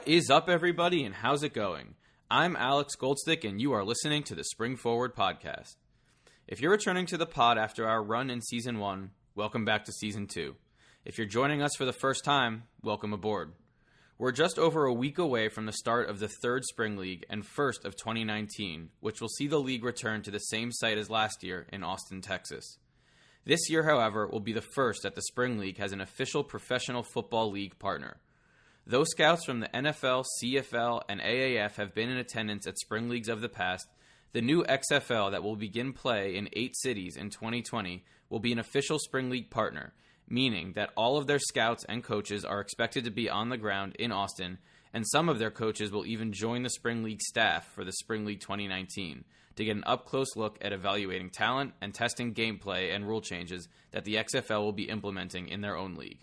What is up, everybody, and how's it going? I'm Alex Goldstick, and you are listening to the Spring Forward podcast. If you're returning to the pod after our run in Season 1, welcome back to Season 2. If you're joining us for the first time, welcome aboard. We're just over a week away from the start of the third Spring League and first of 2019, which will see the league return to the same site as last year in Austin, Texas. This year, however, will be the first that the Spring League has an official professional football league partner. Though scouts from the NFL, CFL, and AAF have been in attendance at Spring Leagues of the past, the new XFL that will begin play in 8 cities in 2020 will be an official Spring League partner, meaning that all of their scouts and coaches are expected to be on the ground in Austin, and some of their coaches will even join the Spring League staff for the Spring League 2019 to get an up-close look at evaluating talent and testing gameplay and rule changes that the XFL will be implementing in their own league.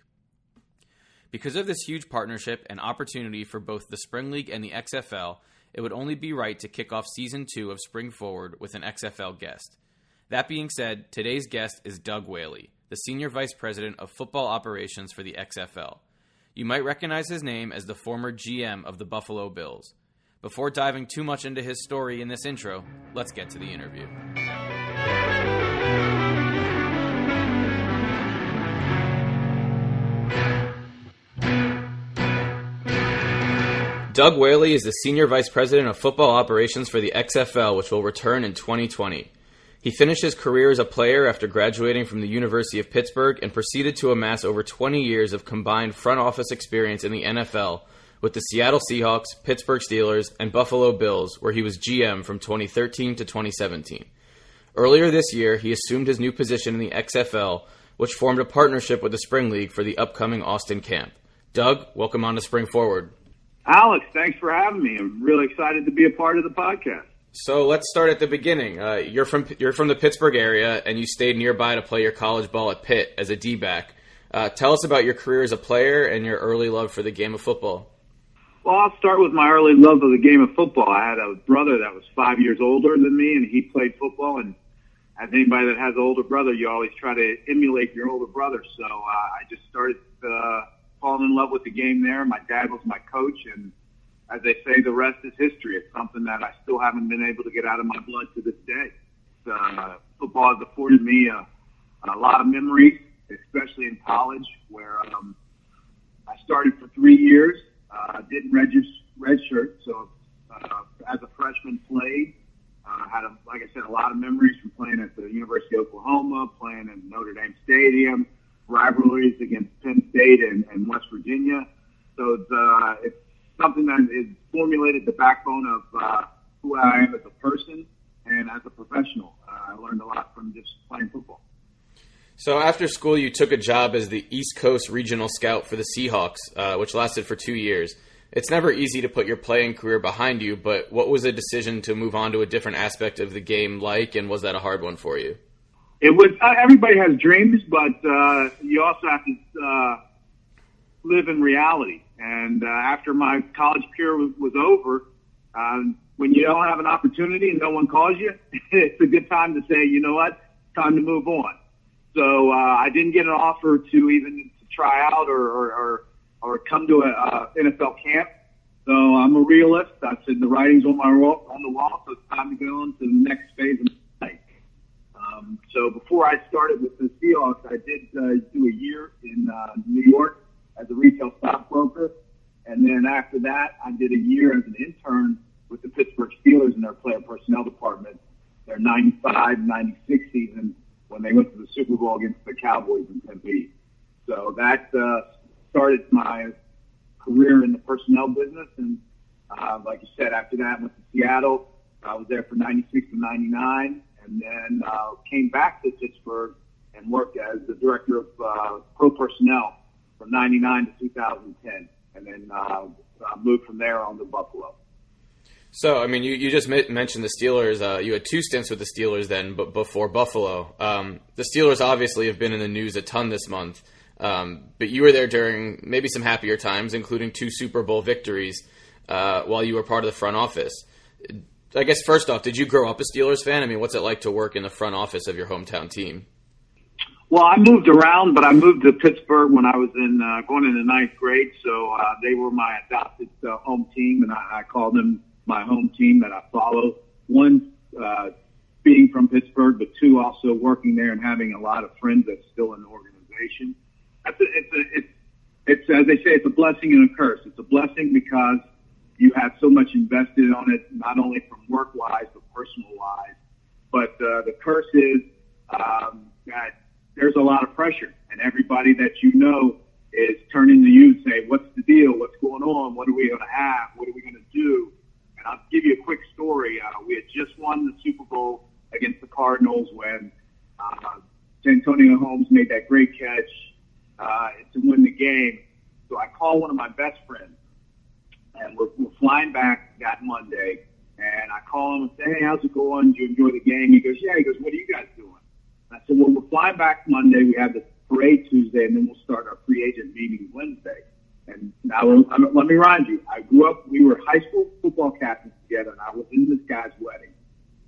Because of this huge partnership and opportunity for both the Spring League and the XFL, it would only be right to kick off Season 2 of Spring Forward with an XFL guest. That being said, today's guest is Doug Whaley, the Senior Vice President of Football Operations for the XFL. You might recognize his name as the former GM of the Buffalo Bills. Before diving too much into his story in this intro, let's get to the interview. Doug Whaley is the Senior Vice President of Football Operations for the XFL, which will return in 2020. He finished his career as a player after graduating from the University of Pittsburgh and proceeded to amass over 20 years of combined front office experience in the NFL with the Seattle Seahawks, Pittsburgh Steelers, and Buffalo Bills, where he was GM from 2013 to 2017. Earlier this year, he assumed his new position in the XFL, which formed a partnership with the Spring League for the upcoming Austin camp. Doug, welcome on to Spring Forward. Alex, thanks for having me. I'm really excited to be a part of the podcast. So let's start at the beginning. You're from the Pittsburgh area, and you stayed nearby to play your college ball at Pitt as a D-back. Tell us about your career as a player and your early love for the game of football. Well, I'll start with my early love of the game of football. I had a brother that was 5 years older than me, and he played football. And as anybody that has an older brother, you always try to emulate your older brother. So I just started falling in love with the game there. My dad was my coach, and as they say, the rest is history. It's something that I still haven't been able to get out of my blood to this day. Football has afforded me a lot of memories, especially in college, where I started for 3 years, didn't redshirt, so as a freshman played. Had, like I said, a lot of memories from playing at the University of Oklahoma, playing in Notre Dame Stadium, rivalries against Penn State and West Virginia. So it's something that is formulated the backbone of who I am as a person and as a professional. I learned a lot from just playing football. So after school, you took a job as the East Coast Regional Scout for the Seahawks, which lasted for 2 years. It's never easy to put your playing career behind you, but what was the decision to move on to a different aspect of the game like, and was that a hard one for you? It was. Everybody has dreams, but you also have to live in reality. And after my college career was over, when you don't have an opportunity and no one calls you, it's a good time to say, you know what, time to move on. So I didn't get an offer to even to try out or come to a NFL camp. So I'm a realist. I said the writing's on the wall, so it's time to go on to the next phase of my life. So before I started with the Seahawks, I did do a year in New York as a retail stockbroker. And then after that, I did a year as an intern with the Pittsburgh Steelers in their player personnel department, their 95-96 season when they went to the Super Bowl against the Cowboys in Tempe. So that started my career in the personnel business. And like you said, after that, I went to Seattle. I was there for 96 to 99. And then came back to Pittsburgh and worked as the director of pro personnel from 99 to 2010. And then moved from there on to Buffalo. So, I mean, you just mentioned the Steelers. You had 2 stints with the Steelers then, but before Buffalo. The Steelers obviously have been in the news a ton this month, but you were there during maybe some happier times, including 2 Super Bowl victories while you were part of the front office. I guess first off, did you grow up a Steelers fan? I mean, what's it like to work in the front office of your hometown team? Well, I moved around, but I moved to Pittsburgh when I was going into ninth grade. So they were my adopted home team, and I call them my home team that I follow. One, being from Pittsburgh, but two, also working there and having a lot of friends that's still in the organization. It's as they say, it's a blessing and a curse. It's a blessing because you have so much invested on it, not only from work-wise but personal-wise. But the curse is that there's a lot of pressure, and everybody that you know is turning to you and saying, "What's the deal? What's going on? What are we going to have? What are we going to do?" And I'll give you a quick story. We had just won the Super Bowl against the Cardinals when Antonio Holmes made that great catch to win the game. So I call one of my best friends, and we're flying back that Monday, and I call him and say, "Hey, how's it going? Did you enjoy the game?" He goes, "Yeah." He goes, "What are you guys doing?" And I said, "Well, we're flying back Monday. We have the parade Tuesday, and then we'll start our free agent meeting Wednesday." And now, let me remind you, we were high school football captains together, and I was in this guy's wedding.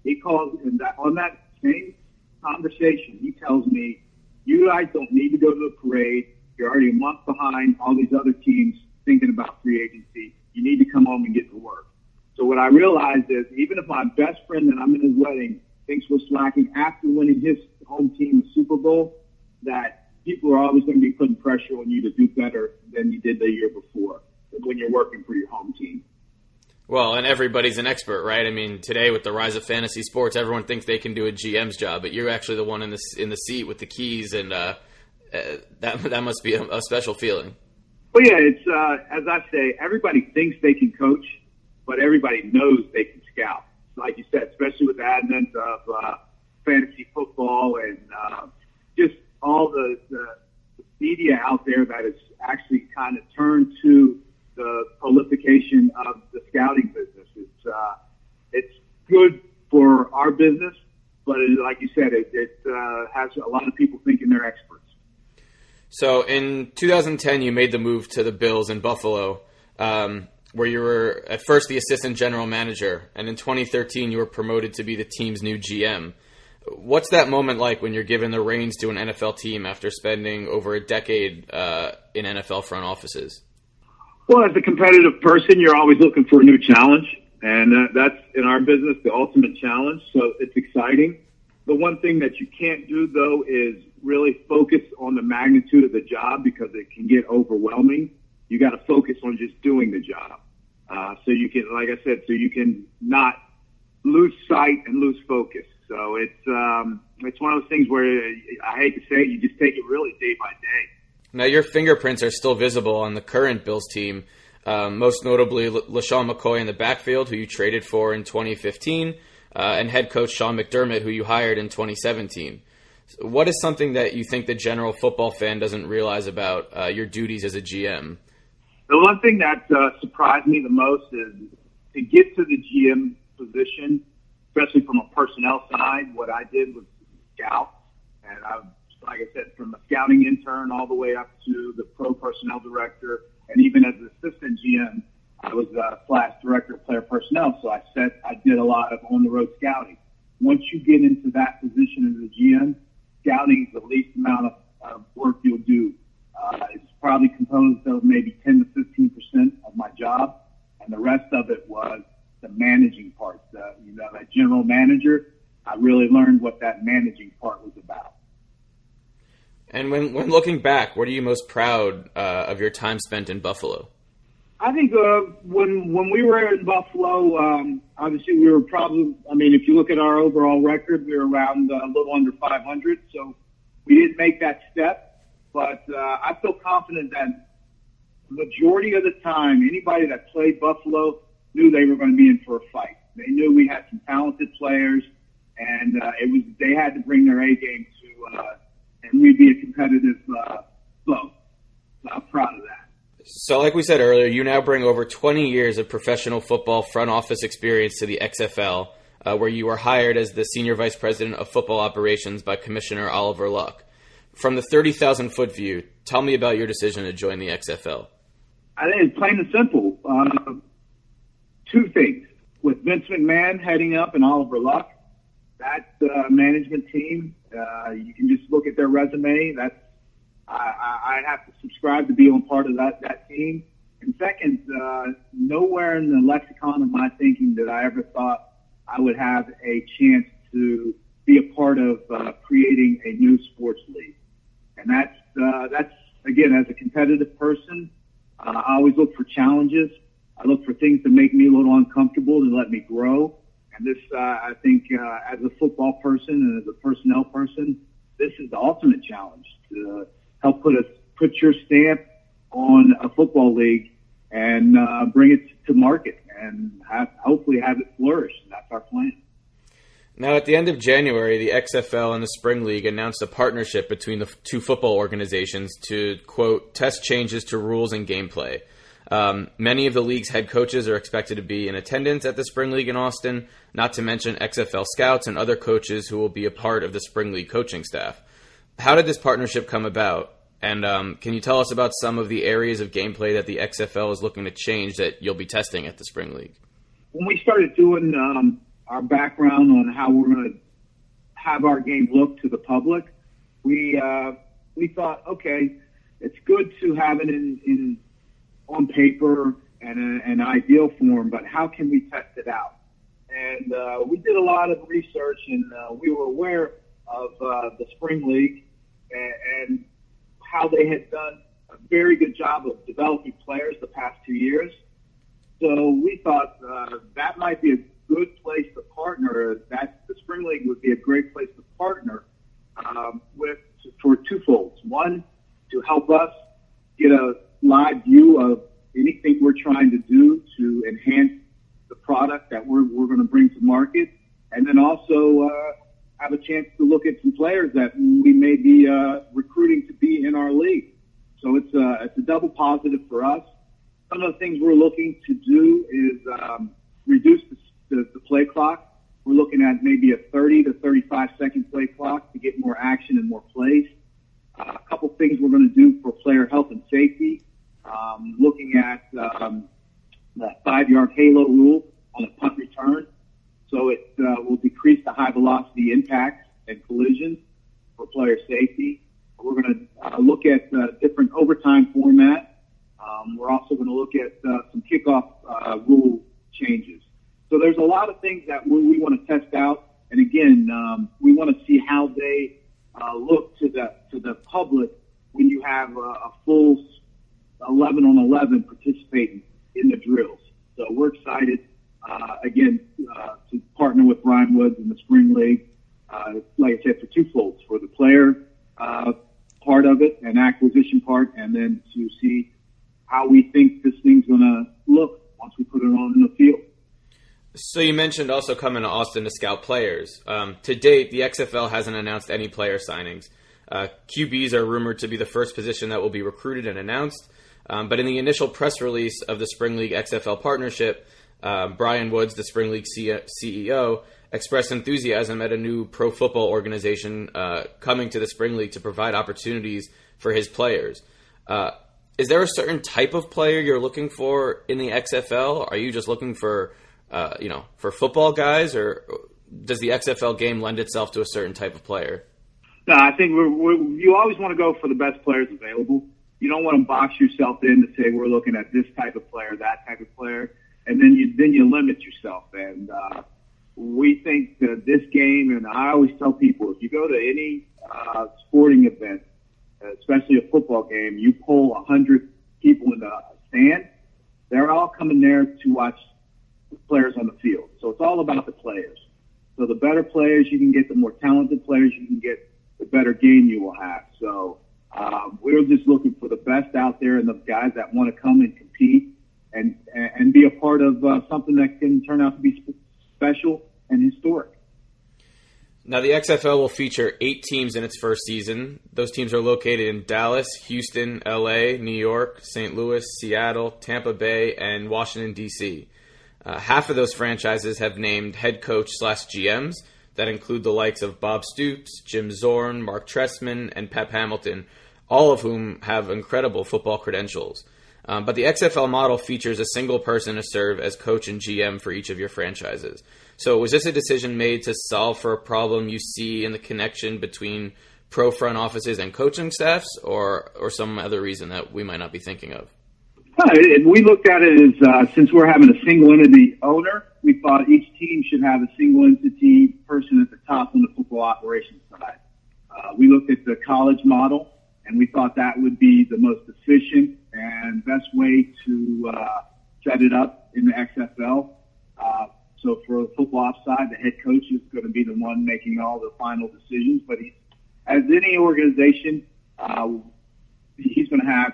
He calls, and on that same conversation, he tells me, "You guys don't need to go to the parade. You're already a month behind all these other teams thinking about free agency. You need to come home and get to work." So what I realized is, even if my best friend that I'm in his wedding thinks we're slacking after winning his home team the Super Bowl, that people are always going to be putting pressure on you to do better than you did the year before when you're working for your home team. Well, and everybody's an expert, right? I mean, today with the rise of fantasy sports, everyone thinks they can do a GM's job, but you're actually the one in the seat with the keys, and that must be a special feeling. Well, yeah, it's as I say, everybody thinks they can coach, but everybody knows they can scout. Like you said, especially with the advent of fantasy football and just all the media out there that has actually kind of turned to the proliferation of the scouting business. It's good for our business, but like you said, it has a lot of people thinking they're experts. So in 2010, you made the move to the Bills in Buffalo, where you were at first the assistant general manager, and in 2013 you were promoted to be the team's new GM. What's that moment like when you're given the reins to an NFL team after spending over a decade in NFL front offices? Well, as a competitive person, you're always looking for a new challenge, and that's in our business the ultimate challenge. So it's exciting. The one thing that you can't do, though, is really focus on the magnitude of the job because it can get overwhelming. You got to focus on just doing the job. So you can, like I said, so you can not lose sight and lose focus. So it's one of those things where I hate to say it, you just take it really day by day. Now your fingerprints are still visible on the current Bills team, most notably LaShawn McCoy in the backfield, who you traded for in 2015, and head coach Sean McDermott, who you hired in 2017. What is something that you think the general football fan doesn't realize about your duties as a GM? The one thing that surprised me the most is to get to the GM position, especially from a personnel side, what I did was scout. And like I said, from a scouting intern all the way up to the pro personnel director, and even as an assistant GM, I was / director of player personnel. So I did a lot of on-the-road scouting. Once you get into that position as a GM, scouting is the least amount of work you'll do. It's probably composed of maybe 10 to 15% of my job, and the rest of it was the managing part. That general manager, I really learned what that managing part was about. And when looking back, what are you most proud of your time spent in Buffalo? I think when we were in Buffalo, obviously we were probably, if you look at our overall record, we were around a little under 500. So we didn't make that step. But I feel confident that the majority of the time, anybody that played Buffalo knew they were going to be in for a fight. They knew we had some talented players, and they had to bring their A game and we'd be a competitive foe. So I'm proud of that. So like we said earlier, you now bring over 20 years of professional football front office experience to the XFL, where you were hired as the Senior Vice President of Football Operations by Commissioner Oliver Luck. From the 30,000-foot view, tell me about your decision to join the XFL. I think it's plain and simple. Two things. With Vince McMahon heading up and Oliver Luck, that management team, you can just look at their resume. I have to subscribe to be on part of that team. And second, nowhere in the lexicon of my thinking did I ever thought I would have a chance to be a part of creating a new sports league. And that's again, as a competitive person, I always look for challenges. I look for things that make me a little uncomfortable to let me grow. And this, I think, as a football person and as a personnel person, this is the ultimate challenge to help put your stamp on a football league and bring it to market and hopefully have it flourish. And that's our plan. Now, at the end of January, the XFL and the Spring League announced a partnership between the two football organizations to, quote, test changes to rules and gameplay. Many of the league's head coaches are expected to be in attendance at the Spring League in Austin, not to mention XFL scouts and other coaches who will be a part of the Spring League coaching staff. How did this partnership come about? And can you tell us about some of the areas of gameplay that the XFL is looking to change that you'll be testing at the Spring League? When we started doing our background on how we're going to have our game look to the public, we thought, okay, it's good to have it in on paper and an ideal form, but how can we test it out? And we did a lot of research, and we were aware of the Spring League and how they had done a very good job of developing players the past 2 years. So we thought that might be a good place to partner. That the Spring League would be a great place to partner with for twofolds. One, to help us get a live view of anything we're trying to do to enhance the product that we're going to bring to market, and then also have a chance to look at some players that we may be recruiting to be in our league. So it's a double positive for us. Some of the things we're looking to do is reduce the play clock. We're looking at maybe a 30 to 35 second play clock to get more action and more plays. A couple things we're going to do for player health and safety. Looking at that 5-yard halo rule on a punt return. So it will decrease the high velocity impacts and collisions for player safety. We're going to look at different overtime format. We're also going to look at some kickoff rule changes. So there's a lot of things that we want to test out. And again, we want to see how they look to the public when you have a full 11 on 11 participating in the drills. So we're excited, again, to partner with Brian Woods in the Spring League, like I said, for twofolds, for the player part of it and acquisition part, and then to see how we think this thing's going to look once we put it on in the field. So you mentioned also coming to Austin to scout players. To date, the XFL hasn't announced any player signings. QBs are rumored to be the first position that will be recruited and announced. But in the initial press release of the Spring League XFL partnership, Brian Woods, the Spring League CEO, expressed enthusiasm at a new pro football organization coming to the Spring League to provide opportunities for his players. Is there a certain type of player you're looking for in the XFL? Are you just looking for football guys, or does the XFL game lend itself to a certain type of player? No, I think you always want to go for the best players available. You don't want to box yourself in to say we're looking at this type of player, that type of player, and then you limit yourself. And we think that this game, and I always tell people, if you go to any sporting event, especially a football game, you pull 100 people in the stand, they're all coming there to watch the players on the field. So it's all about the players. So the better players you can get, the more talented players you can get, the better game you will have. So we're just looking for the best out there and the guys that want to come and compete and be a part of something that can turn out to be special and historic. Now, the XFL will feature 8 teams in its first season. Those teams are located in Dallas, Houston, LA, New York, St. Louis, Seattle, Tampa Bay, and Washington, D.C. Half of those franchises have named head coach/GMs that include the likes of Bob Stoops, Jim Zorn, Mark Trestman, and Pep Hamilton, all of whom have incredible football credentials. But the XFL model features a single person to serve as coach and GM for each of your franchises. So was this a decision made to solve for a problem you see in the connection between pro front offices and coaching staffs, or some other reason that we might not be thinking of? We looked at it as since we're having a single entity owner, we thought each team should have a single entity person at the top on the football operations side. We looked at the college model, and we thought that would be the most efficient and best way to set it up in the XFL. So for the football ops side, the head coach is going to be the one making all the final decisions. But as any organization, he's going to have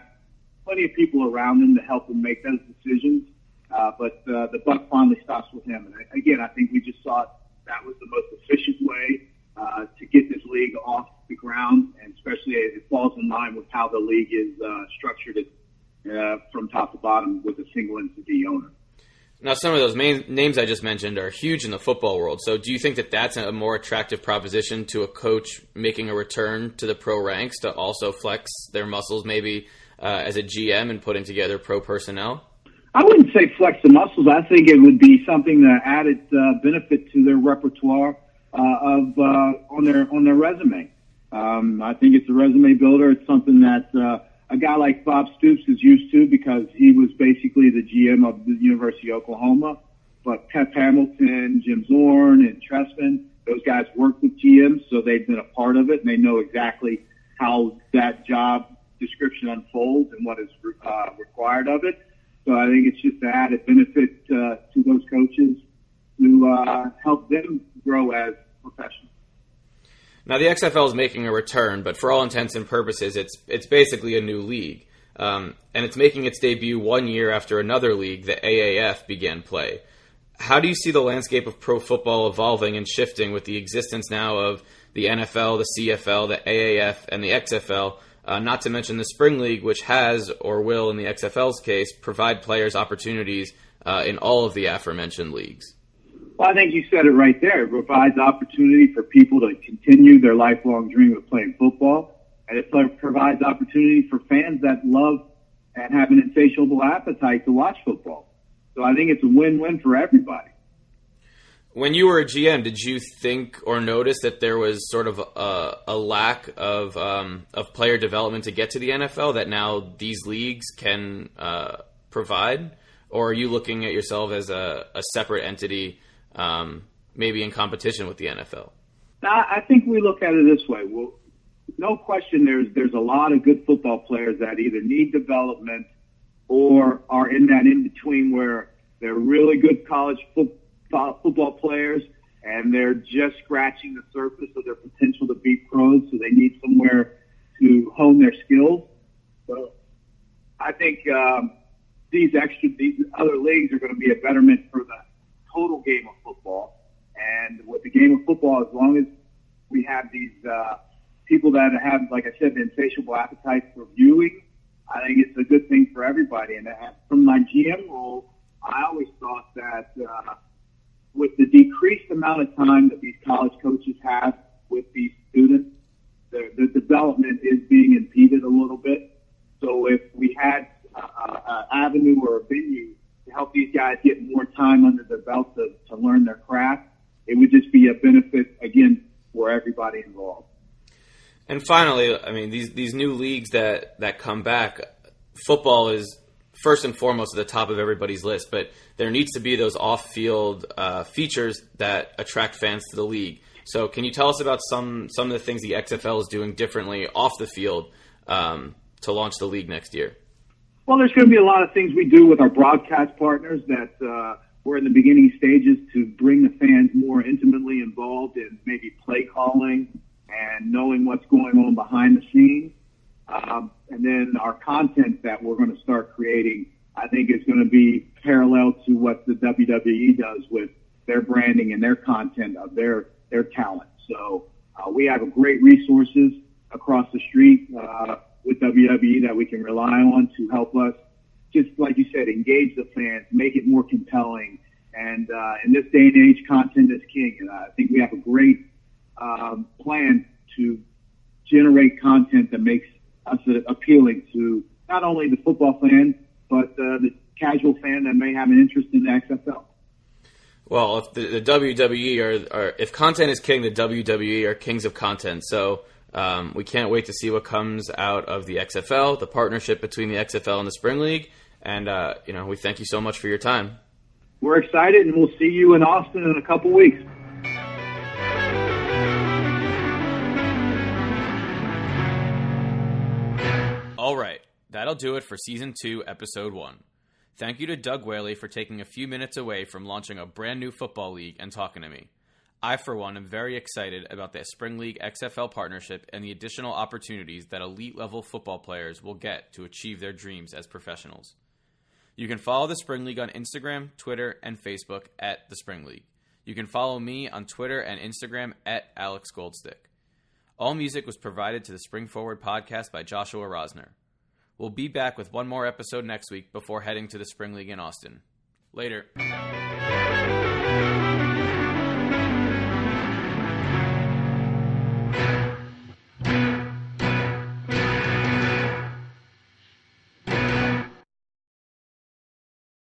plenty of people around him to help him make those decisions. But the buck finally stops with him. And again, I think we just thought that was the most efficient way to get this league off the ground, and especially it falls in line with how the league is structured from top to bottom with a single entity owner. Now, some of those main names I just mentioned are huge in the football world. So do you think that that's a more attractive proposition to a coach making a return to the pro ranks to also flex their muscles maybe as a GM and putting together pro personnel? I wouldn't say flex the muscles. I think it would be something that added benefit to their repertoire on their resume. I think it's a resume builder. It's something that a guy like Bob Stoops is used to because he was basically the GM of the University of Oklahoma. But Pep Hamilton, Jim Zorn, and Tressman, those guys worked with GMs, so they've been a part of it, and they know exactly how that job description unfolds and what is required of it. So I think it's just an added benefit to those coaches to help them grow as professionals. Now, the XFL is making a return, but for all intents and purposes, it's basically a new league. And it's making its debut 1 year after another league, the AAF, began play. How do you see the landscape of pro football evolving and shifting with the existence now of the NFL, the CFL, the AAF, and the XFL, not to mention the Spring League, which has, or will in the XFL's case, provide players opportunities in all of the aforementioned leagues? Well, I think you said it right there. It provides opportunity for people to continue their lifelong dream of playing football, and it provides opportunity for fans that love and have an insatiable appetite to watch football. So I think it's a win-win for everybody. When you were a GM, did you think or notice that there was sort of a lack of player development to get to the NFL that now these leagues can provide? Or are you looking at yourself as a separate entity, maybe in competition with the NFL? I think we look at it this way. Well, no question there's a lot of good football players that either need development or are in that in-between where they're really good college football players and they're just scratching the surface of their potential to be pros, so they need somewhere to hone their skills. So I think these other leagues are going to be a betterment for the total game of football. And with the game of football, as long as we have these people that have, like I said, the insatiable appetite for viewing, I think it's a good thing for everybody. And from my GM role, I always thought that with the decreased amount of time that these college coaches have with these students, the development is being impeded a little bit. So if we had an avenue or a venue to help these guys get more time under their belt to learn their craft, it would just be a benefit, again, for everybody involved. And finally, I mean, these new leagues that come back, football is first and foremost at the top of everybody's list, but there needs to be those off-field features that attract fans to the league. So can you tell us about some of the things the XFL is doing differently off the field to launch the league next year? Well, there's going to be a lot of things we do with our broadcast partners that we're in the beginning stages to bring the fans more intimately involved in maybe play calling and knowing what's going on behind the scenes. And then our content that we're going to start creating, I think is going to be parallel to what the WWE does with their branding and their content of their talent. So we have great resources across the street with WWE that we can rely on to help us, just like you said, engage the fans, make it more compelling. And in this day and age, content is king. And I think we have a great plan to generate content that makes us appealing to not only the football fan, but the casual fan that may have an interest in the XFL. Well, if the WWE if content is king, the WWE are kings of content. So we can't wait to see what comes out of the XFL, the partnership between the XFL and the Spring League. And, we thank you so much for your time. We're excited, and we'll see you in Austin in a couple weeks. All right, that'll do it for Season 2, Episode 1. Thank you to Doug Whaley for taking a few minutes away from launching a brand new football league and talking to me. I, for one, am very excited about the Spring League XFL partnership and the additional opportunities that elite-level football players will get to achieve their dreams as professionals. You can follow the Spring League on Instagram, Twitter, and Facebook at the Spring League. You can follow me on Twitter and Instagram at Alex Goldstick. All music was provided to the Spring Forward podcast by Joshua Rosner. We'll be back with one more episode next week before heading to the Spring League in Austin. Later.